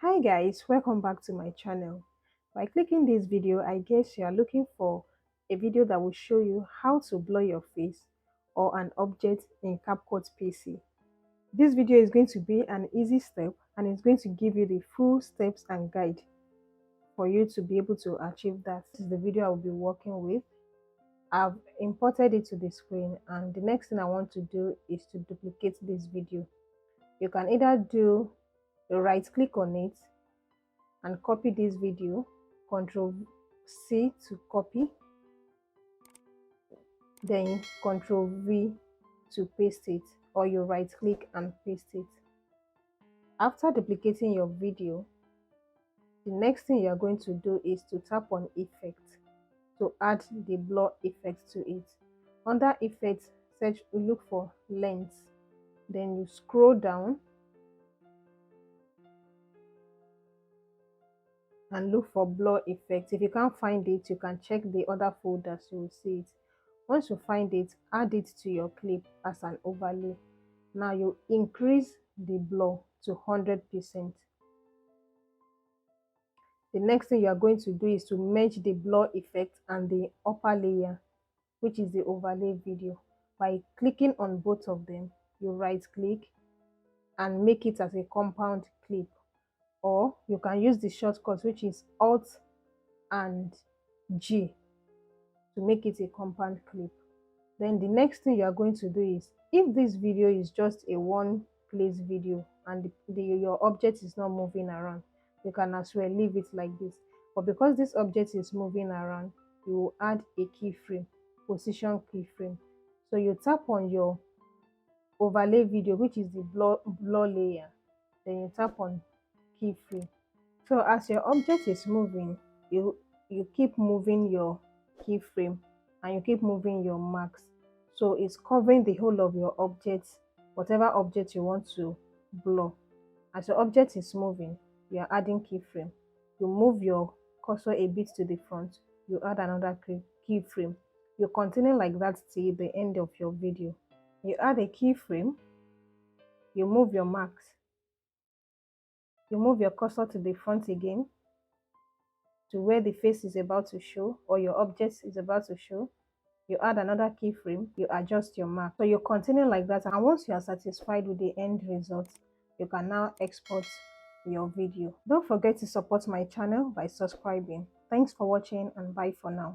Hi guys, welcome back to my channel. By clicking this video, I guess you are looking for a video that will show you how to blur your face or an object in Capcut PC. This video is going to be an easy step and it's going to give you the full steps and guide for you to be able to achieve that. This is the video I will be working with. I've imported it to the screen, and the next thing I want to do is to duplicate this video. You can either do a right click on it and copy this video, Ctrl C to copy, then Ctrl V to paste it, or you right click and paste it. After duplicating your video, the next thing you are going to do is to tap on effect to add the blur effect to it. Under effects, look for lens, then you scroll down and look for blur effect. If you can't find it, you can check the other folders, you will see it. Once you find it, add it to your clip as an overlay. Now you increase the blur to 100%. The next thing you are going to do is to merge the blur effect and the upper layer, which is the overlay video. By clicking on both of them, you right click and make it as a compound clip, or you can use the shortcut, which is Alt and G, to make it a compound clip. Then the next thing you are going to do is, if this video is just a one place video and your object is not moving around, you can as well leave it like this. But because this object is moving around, you will add a keyframe, position keyframe. So you tap on your overlay video, which is the blur layer, then you tap on keyframe. So as your object is moving, you keep moving your keyframe and you keep moving your marks. So it's covering the whole of your object, whatever object you want to blur. As your object is moving, you are adding keyframe. You move your cursor a bit to the front, you add another keyframe. You continue like that till the end of your video. You add a keyframe, you move your marks, you move your cursor to the front again to where the face is about to show or your object is about to show. You add another keyframe, you adjust your mark. So you continue like that, and once you are satisfied with the end result, you can now export your video. Don't forget to support my channel by subscribing. Thanks for watching, and bye for now.